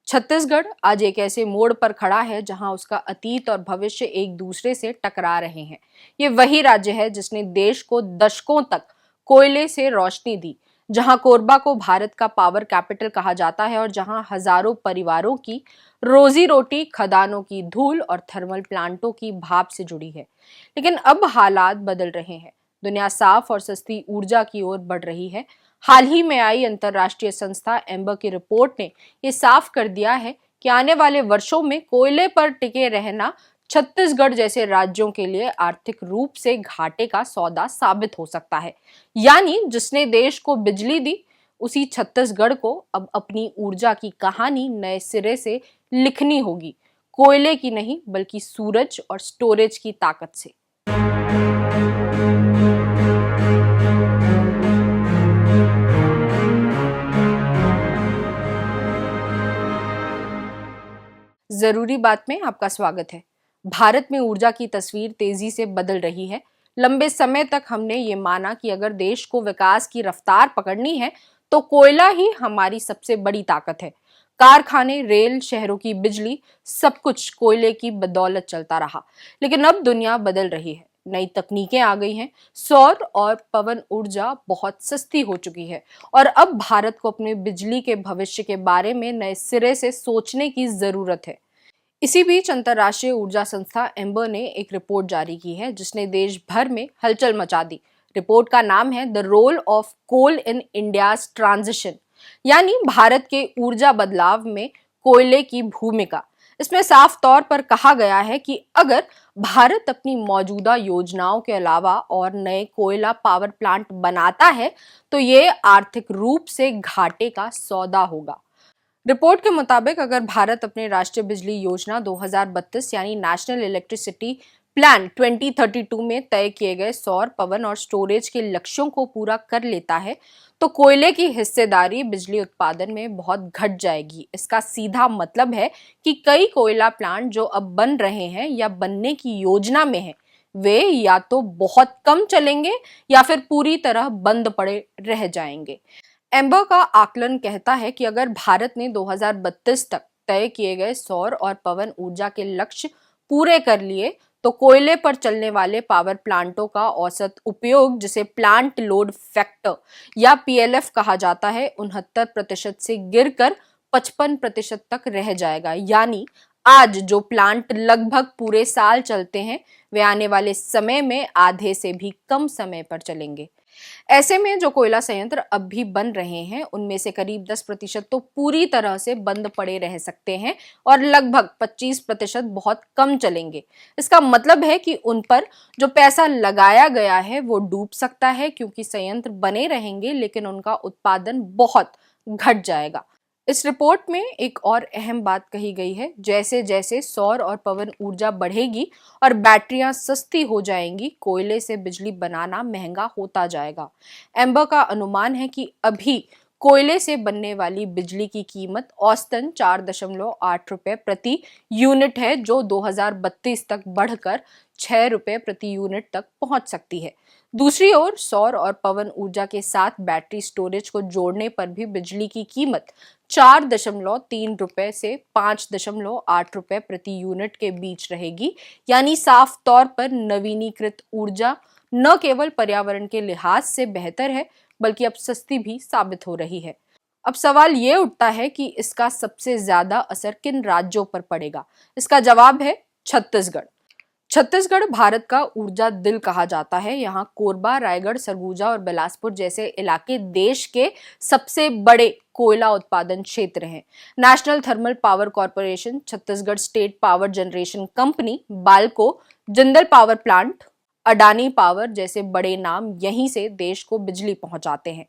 छत्तीसगढ़ आज एक ऐसे मोड़ पर खड़ा है जहां उसका अतीत और भविष्य एक दूसरे से टकरा रहे हैं। ये वही राज्य है जिसने देश को दशकों तक कोयले से रोशनी दी, जहां कोरबा को भारत का पावर कैपिटल कहा जाता है और जहां हजारों परिवारों की रोजी रोटी खदानों की धूल और थर्मल प्लांटों की भाप से जुड़ी है। लेकिन अब हालात बदल रहे हैं। दुनिया साफ और सस्ती ऊर्जा की ओर बढ़ रही है। हाल ही में आई अंतर्राष्ट्रीय संस्था एम्बर की रिपोर्ट ने ये साफ कर दिया है कि आने वाले वर्षों में कोयले पर टिके रहना छत्तीसगढ़ जैसे राज्यों के लिए आर्थिक रूप से घाटे का सौदा साबित हो सकता है। यानी जिसने देश को बिजली दी, उसी छत्तीसगढ़ को अब अपनी ऊर्जा की कहानी नए सिरे से लिखनी होगी, कोयले की नहीं बल्कि सूरज और स्टोरेज की ताकत से। जरूरी बात में आपका स्वागत है। भारत में ऊर्जा की तस्वीर तेजी से बदल रही है। लंबे समय तक हमने ये माना कि अगर देश को विकास की रफ्तार पकड़नी है तो कोयला ही हमारी सबसे बड़ी ताकत है। कारखाने, रेल, शहरों की बिजली, सब कुछ कोयले की बदौलत चलता रहा। लेकिन अब दुनिया बदल रही है। नई तकनीकें आ गई हैं। सौर और पवन ऊर्जा बहुत सस्ती हो चुकी है और अब भारत को अपने बिजली के भविष्य के बारे में नए सिरे से सोचने की जरूरत है। इसी बीच अंतर्राष्ट्रीय ऊर्जा संस्था एम्बर ने एक रिपोर्ट जारी की है जिसने देश भर में हलचल मचा दी। रिपोर्ट का नाम है the role of coal in India's transition, यानी भारत के ऊर्जा बदलाव में कोयले की भूमिका। इसमें साफ तौर पर कहा गया है कि अगर भारत अपनी मौजूदा योजनाओं के अलावा और नए कोयला पावर प्लांट बनाता है तो ये आर्थिक रूप से घाटे का सौदा होगा। रिपोर्ट के मुताबिक अगर भारत अपने राष्ट्रीय बिजली योजना 2032 यानी नेशनल इलेक्ट्रिसिटी प्लान 2032 में तय किए गए सौर, पवन और स्टोरेज के लक्ष्यों को पूरा कर लेता है तो कोयले की हिस्सेदारी बिजली उत्पादन में बहुत घट जाएगी। इसका सीधा मतलब है कि कई कोयला प्लांट जो अब बन रहे हैं या बनने की योजना में हैं, वे या तो बहुत कम चलेंगे या फिर पूरी तरह बंद पड़े रह जाएंगे। एम्बर का आकलन कहता है कि अगर भारत ने 2032 तक तय किए गए सौर और पवन ऊर्जा के लक्ष्य पूरे कर लिए तो कोयले पर चलने वाले पावर प्लांटों का औसत उपयोग, जिसे प्लांट लोड फैक्टर या पीएलएफ कहा जाता है, 69% से गिरकर 55% तक रह जाएगा। यानी आज जो प्लांट लगभग पूरे साल चलते हैं वे आने वाले समय में आधे से भी कम समय पर चलेंगे। ऐसे में जो कोयला संयंत्र अब भी बन रहे हैं उनमें से करीब 10% तो पूरी तरह से बंद पड़े रह सकते हैं और लगभग 25% बहुत कम चलेंगे। इसका मतलब है कि उन पर जो पैसा लगाया गया है वो डूब सकता है, क्योंकि संयंत्र बने रहेंगे लेकिन उनका उत्पादन बहुत घट जाएगा। इस रिपोर्ट में एक और अहम बात कही गई है, जैसे जैसे सौर और पवन ऊर्जा बढ़ेगी और बैटरियां सस्ती हो जाएंगी, कोयले से बिजली बनाना महंगा होता जाएगा। एम्बर का अनुमान है कि अभी कोयले से बनने वाली बिजली की कीमत औसतन 4.8 रुपए प्रति यूनिट है, जो 2032 तक बढ़कर 6 रुपए प्रति यूनिट तक पहुंच सकती है। दूसरी ओर सौर और पवन ऊर्जा के साथ बैटरी स्टोरेज को जोड़ने पर भी बिजली की कीमत 4.3 रुपए से 5.8 रुपए प्रति यूनिट के बीच रहेगी। यानी साफ तौर पर नवीनीकृत ऊर्जा न केवल पर्यावरण के लिहाज से बेहतर है बल्कि अब सस्ती भी साबित हो रही है। अब सवाल ये उठता है कि इसका सबसे ज्यादा असर किन राज्यों पर पड़ेगा। इसका जवाब है छत्तीसगढ़। छत्तीसगढ़ भारत का ऊर्जा दिल कहा जाता है। यहाँ कोरबा, रायगढ़, सरगुजा और बिलासपुर जैसे इलाके देश के सबसे बड़े कोयला उत्पादन क्षेत्र हैं। National thermal power corporation, Chhattisgarh state power generation company, Balco, Jindal power plant, Adani power जैसे बड़े नाम यहीं से देश को बिजली पहुंचाते हैं।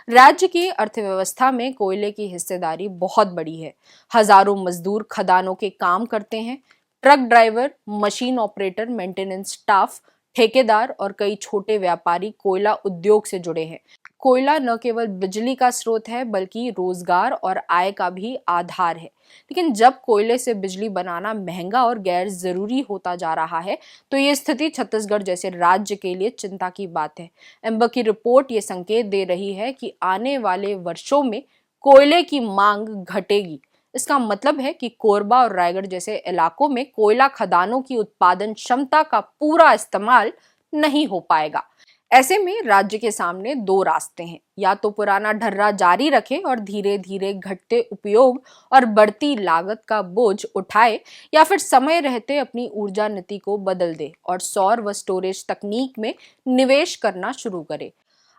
राज्य की अर्थव्यवस्था में कोयले की हिस्सेदारी बहुत बड़ी है। हजारों मजदूर खदानों के काम करते हैं। Truck driver, machine operator, maintenance staff, ठेकेदार और कई छोटे व्यापारी कोयला उद्योग से जुड़े हैं। कोयला न केवल बिजली का स्रोत है बल्कि रोजगार और आय का भी आधार है। लेकिन जब कोयले से बिजली बनाना महंगा और गैर जरूरी होता जा रहा है तो ये स्थिति छत्तीसगढ़ जैसे राज्य के लिए चिंता की बात है। एम्बर की रिपोर्ट ये संकेत दे रही है कि आने वाले वर्षों में कोयले की मांग घटेगी, इसका मतलब है कि कोरबा और रायगढ़ जैसे इलाकों में कोयला खदानों की उत्पादन क्षमता का पूरा इस्तेमाल नहीं हो पाएगा। ऐसे में राज्य के सामने दो रास्ते हैं, या तो पुराना ढर्रा जारी रखे और धीरे धीरे घटते उपयोग और बढ़ती लागत का बोझ उठाए, या फिर समय रहते अपनी ऊर्जा नीति को बदल दे और सौर व स्टोरेज तकनीक में निवेश करना शुरू करे।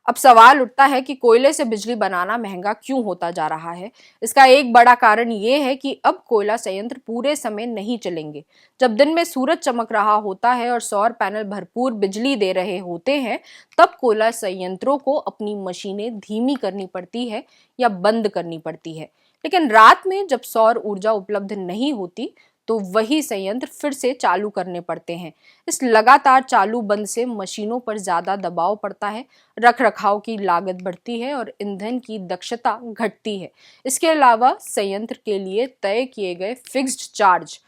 अब सवाल उठता है कि कोयले से बिजली बनाना महंगा क्यों होता जा रहा है। इसका एक बड़ा कारण ये है कि अब कोयला संयंत्र पूरे समय नहीं चलेंगे। जब दिन में सूरज चमक रहा होता है और सौर पैनल भरपूर बिजली दे रहे होते हैं, तब कोयला संयंत्रों को अपनी मशीनें धीमी करनी पड़ती है या बंद करनी पड़ती है। लेकिन रात में जब सौर ऊर्जा उपलब्ध नहीं होती, तो वही संयंत्र फिर से चालू करने पड़ते हैं। इस लगातार चालू बंद से मशीनों पर ज्यादा दबाव पड़ता है, रखरखाव की लागत बढ़ती है और ईंधन की दक्षता घटती है। इसके अलावा संयंत्र के लिए तय किए गए फिक्स्ड चार्ज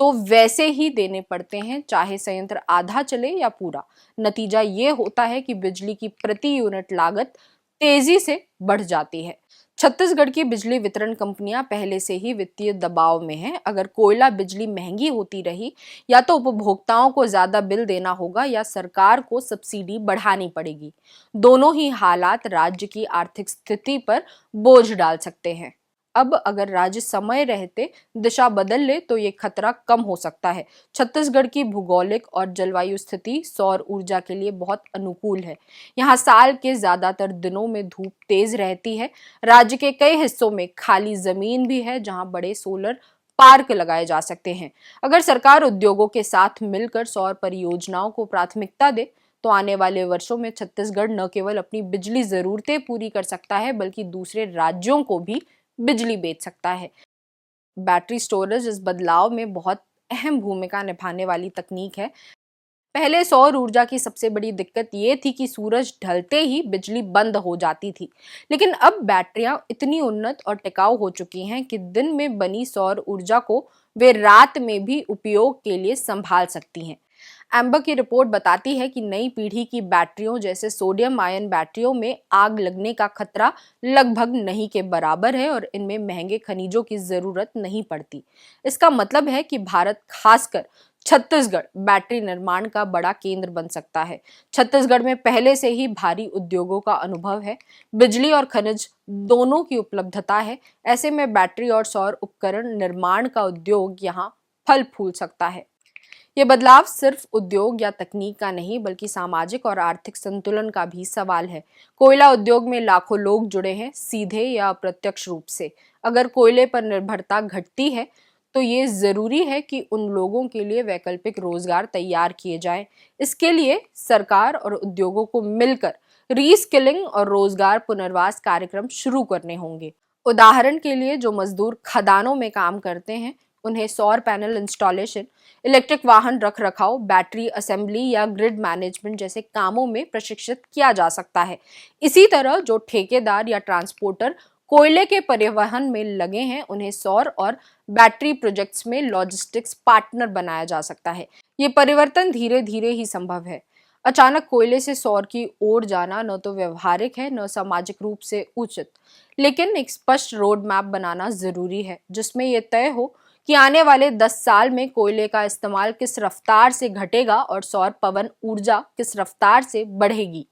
तो वैसे ही देने पड़ते हैं, चाहे संयंत्र आधा चले या पूरा। नतीजा ये होता है कि बिजली की प्रति यूनिट लागत तेजी से बढ़ जाती है। छत्तीसगढ़ की बिजली वितरण कंपनियां पहले से ही वित्तीय दबाव में हैं। अगर कोयला बिजली महंगी होती रही, या तो उपभोक्ताओं को ज्यादा बिल देना होगा या सरकार को सब्सिडी बढ़ानी पड़ेगी। दोनों ही हालात राज्य की आर्थिक स्थिति पर बोझ डाल सकते हैं। अब अगर राज्य समय रहते दिशा बदल ले तो ये खतरा कम हो सकता है। छत्तीसगढ़ की भूगोलिक और जलवायु स्थिति सौर ऊर्जा के लिए बहुत अनुकूल है। यहाँ साल के ज्यादातर दिनों में धूप तेज रहती है। राज्य के कई हिस्सों में खाली जमीन भी है जहाँ बड़े सोलर पार्क लगाए जा सकते हैं। अगर सरकार उद्योगों के साथ मिलकर सौर परियोजनाओं को प्राथमिकता दे, तो आने वाले वर्षों में छत्तीसगढ़ न केवल अपनी बिजली जरूरतें पूरी कर सकता है, बल्कि दूसरे राज्यों को भी बिजली बेच सकता है। बैटरी स्टोरेज इस बदलाव में बहुत अहम भूमिका निभाने वाली तकनीक है। पहले सौर ऊर्जा की सबसे बड़ी दिक्कत ये थी कि सूरज ढलते ही बिजली बंद हो जाती थी, लेकिन अब बैटरियां इतनी उन्नत और टिकाऊ हो चुकी हैं कि दिन में बनी सौर ऊर्जा को वे रात में भी उपयोग के लिए संभाल सकती हैं। एम्बर की रिपोर्ट बताती है कि नई पीढ़ी की बैटरियों जैसे सोडियम आयन बैटरियों में आग लगने का खतरा लगभग नहीं के बराबर है और इनमें महंगे खनिजों की जरूरत नहीं पड़ती। इसका मतलब है कि भारत, खासकर छत्तीसगढ़, बैटरी निर्माण का बड़ा केंद्र बन सकता है। छत्तीसगढ़ में पहले से ही भारी उद्योगों का अनुभव है, बिजली और खनिज दोनों की उपलब्धता है। ऐसे में बैटरी और सौर उपकरण निर्माण का उद्योग यहाँ फल फूल सकता है। ये बदलाव सिर्फ उद्योग या तकनीक का नहीं, बल्कि सामाजिक और आर्थिक संतुलन का भी सवाल है। कोयला उद्योग में लाखों लोग जुड़े हैं, सीधे या अप्रत्यक्ष रूप से। अगर कोयले पर निर्भरता घटती है, तो ये जरूरी है कि उन लोगों के लिए वैकल्पिक रोजगार तैयार किए जाएं। इसके लिए सरकार और उद्योगों को मिलकर रीस्किलिंग और रोजगार पुनर्वास कार्यक्रम शुरू करने होंगे। उदाहरण के लिए, जो मजदूर खदानों में काम करते हैं, उन्हें सौर पैनल इंस्टॉलेशन, इलेक्ट्रिक वाहन रख रखाव, बैटरी असेंबली या ग्रिड मैनेजमेंट जैसे कामों में प्रशिक्षित किया जा सकता है। इसी तरह जो ठेकेदार या ट्रांसपोर्टर कोयले के परिवहन में लगे हैं, उन्हें सौर और बैटरी प्रोजेक्ट्स में लॉजिस्टिक्स पार्टनर बनाया जा सकता है। ये परिवर्तन धीरे धीरे ही संभव है। अचानक कोयले से सौर की ओर जाना न तो व्यवहारिक है, न सामाजिक रूप से उचित। लेकिन एक स्पष्ट रोड मैप बनाना जरूरी है, जिसमें यह तय हो कि आने वाले 10 साल में कोयले का इस्तेमाल किस रफ्तार से घटेगा और सौर पवन ऊर्जा किस रफ्तार से बढ़ेगी।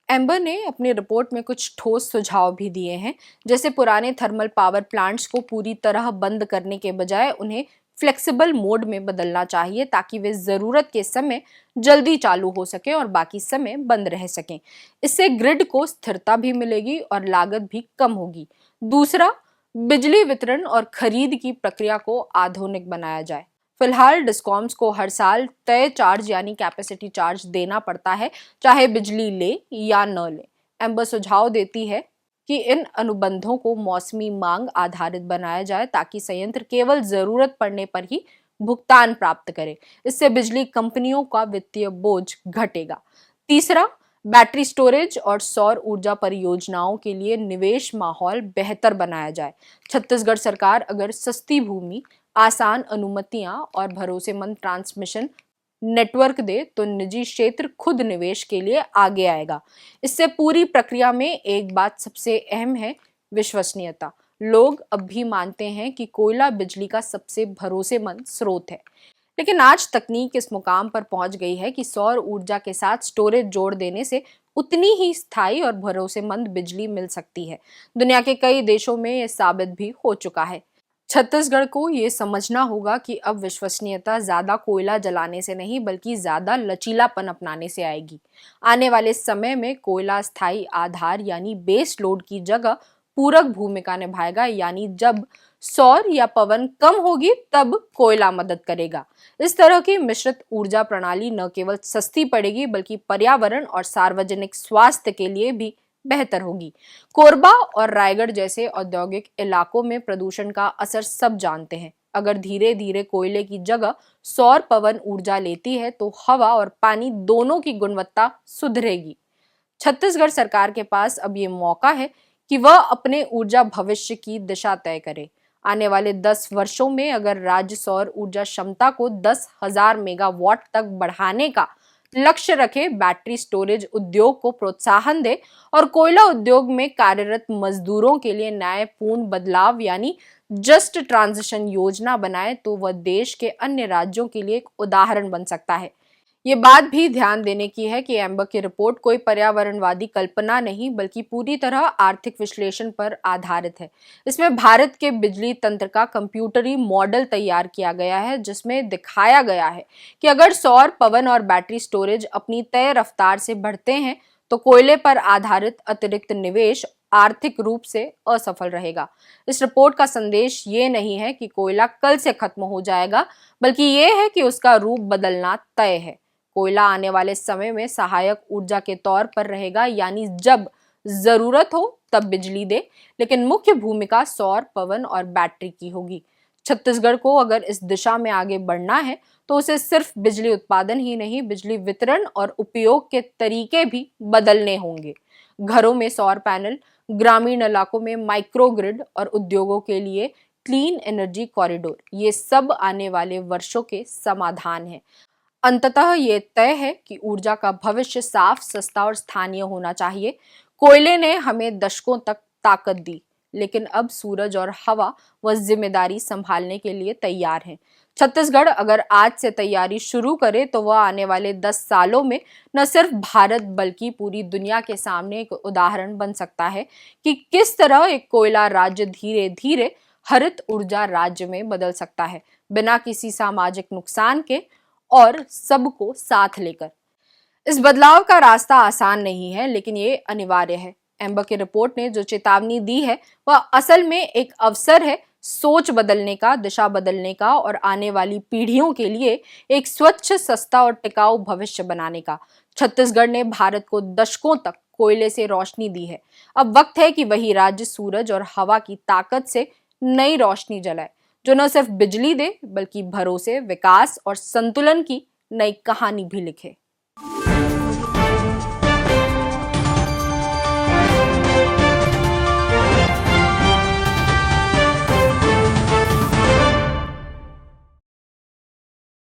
एम्बर ने अपनी रिपोर्ट में कुछ ठोस सुझाव भी दिए हैं, जैसे पुराने थर्मल पावर प्लांट्स को पूरी तरह बंद करने के बजाय उन्हें फ्लेक्सिबल मोड में बदलना चाहिए, ताकि वे जरूरत के समय जल्दी चालू हो सके और बाकी समय बंद रह सकें। इससे ग्रिड को स्थिरता भी मिलेगी और लागत भी कम होगी। दूसरा, बिजली वितरण और खरीद की प्रक्रिया को आधुनिक बनाया जाए। फिलहाल डिस्कॉम्स को हर साल तय चार्ज यानी कैपेसिटी चार्ज देना पड़ता है, चाहे बिजली ले या न ले। एम्बर सुझाव देती है कि इन अनुबंधों को मौसमी मांग आधारित बनाया जाए, ताकि संयंत्र केवल जरूरत पड़ने पर ही भुगतान प्राप्त करे। इससे बिजली कंपनियों का वित्तीय बोझ घटेगा। तीसरा, बैटरी स्टोरेज और सौर ऊर्जा परियोजनाओं के लिए निवेश माहौल बेहतर बनाया जाए। छत्तीसगढ़ सरकार अगर सस्ती भूमि, आसान अनुमतियां और भरोसेमंद ट्रांसमिशन नेटवर्क दे, तो निजी क्षेत्र खुद निवेश के लिए आगे आएगा। इससे पूरी प्रक्रिया में एक बात सबसे अहम है, विश्वसनीयता। लोग अब भी मानते हैं कि कोयला बिजली का सबसे भरोसेमंद स्रोत है। लेकिन आज तकनीक इस मुकाम पर पहुंच गई है कि सौर ऊर्जा के साथ स्टोरेज जोड़ देने से उतनी ही स्थायी और भरोसेमंद बिजली मिल सकती है। दुनिया के कई देशों में यह साबित भी हो चुका है। छत्तीसगढ़ को ये समझना होगा कि अब विश्वसनीयता ज्यादा कोयला जलाने से नहीं बल्कि ज्यादा लचीलापन अपनाने से आएगी। आने वाले समय में कोयला स्थायी आधार यानी बेस लोड की जगह पूरक भूमिका निभाएगा, यानी जब सौर या पवन कम होगी तब कोयला मदद करेगा। इस तरह की मिश्रित ऊर्जा प्रणाली न केवल सस्ती पड़ेगी बल्कि पर्यावरण और सार्वजनिक स्वास्थ्य के लिए भी बेहतर होगी। कोरबा और रायगढ़ जैसे औद्योगिक इलाकों में प्रदूषण का असर सब जानते हैं। अगर धीरे धीरे कोयले की जगह सौर पवन ऊर्जा लेती है तो हवा और पानी दोनों की गुणवत्ता सुधरेगी। छत्तीसगढ़ सरकार के पास अब ये मौका है कि वह अपने ऊर्जा भविष्य की दिशा तय करे। आने वाले 10 वर्षों में अगर राज्य सौर ऊर्जा क्षमता को 10,000 मेगावाट तक बढ़ाने का लक्ष्य रखे, बैटरी स्टोरेज उद्योग को प्रोत्साहन दे और कोयला उद्योग में कार्यरत मजदूरों के लिए न्यायपूर्ण बदलाव यानी जस्ट ट्रांजिशन योजना बनाए, तो वह देश के अन्य राज्यों के लिए एक उदाहरण बन सकता है। ये बात भी ध्यान देने की है कि एम्बर की रिपोर्ट कोई पर्यावरणवादी कल्पना नहीं बल्कि पूरी तरह आर्थिक विश्लेषण पर आधारित है। इसमें भारत के बिजली तंत्र का कंप्यूटरी मॉडल तैयार किया गया है, जिसमें दिखाया गया है कि अगर सौर, पवन और बैटरी स्टोरेज अपनी तय रफ्तार से बढ़ते हैं तो कोयले पर आधारित अतिरिक्त निवेश आर्थिक रूप से असफल रहेगा। इस रिपोर्ट का संदेश ये नहीं है कि कोयला कल से खत्म हो जाएगा, बल्कि ये है कि उसका रूप बदलना तय है। कोयला आने वाले समय में सहायक ऊर्जा के तौर पर रहेगा, यानी जब जरूरत हो तब बिजली दे, लेकिन मुख्य भूमिका सौर, पवन और बैटरी की होगी। छत्तीसगढ़ को अगर इस दिशा में आगे बढ़ना है तो उसे सिर्फ बिजली उत्पादन ही नहीं, बिजली वितरण और उपयोग के तरीके भी बदलने होंगे। घरों में सौर पैनल, ग्रामीण इलाकों में माइक्रोग्रिड और उद्योगों के लिए क्लीन एनर्जी कॉरिडोर, ये सब आने वाले वर्षों के समाधान हैं। अंततः ये तय है कि ऊर्जा का भविष्य साफ, सस्ता और स्थानीय होना चाहिए। कोयले ने हमें दशकों तक ताकत दी, लेकिन अब सूरज और हवा वह जिम्मेदारी संभालने के लिए तैयार है। छत्तीसगढ़ अगर आज से तैयारी शुरू करे तो वह आने वाले 10 सालों में न सिर्फ भारत बल्कि पूरी दुनिया के सामने एक उदाहरण बन सकता है कि किस तरह एक कोयला राज्य धीरे धीरे हरित ऊर्जा राज्य में बदल सकता है, बिना किसी सामाजिक नुकसान के और सबको साथ लेकर। इस बदलाव का रास्ता आसान नहीं है, लेकिन ये अनिवार्य है। एम्बर की रिपोर्ट ने जो चेतावनी दी है वह असल में एक अवसर है सोच बदलने का, दिशा बदलने का और आने वाली पीढ़ियों के लिए एक स्वच्छ, सस्ता और टिकाऊ भविष्य बनाने का। छत्तीसगढ़ ने भारत को दशकों तक कोयले से रोशनी दी है। अब वक्त है कि वही राज्य सूरज और हवा की ताकत से नई रोशनी जलाए, जो न सिर्फ बिजली दे बल्कि भरोसे, विकास और संतुलन की नई कहानी भी लिखे।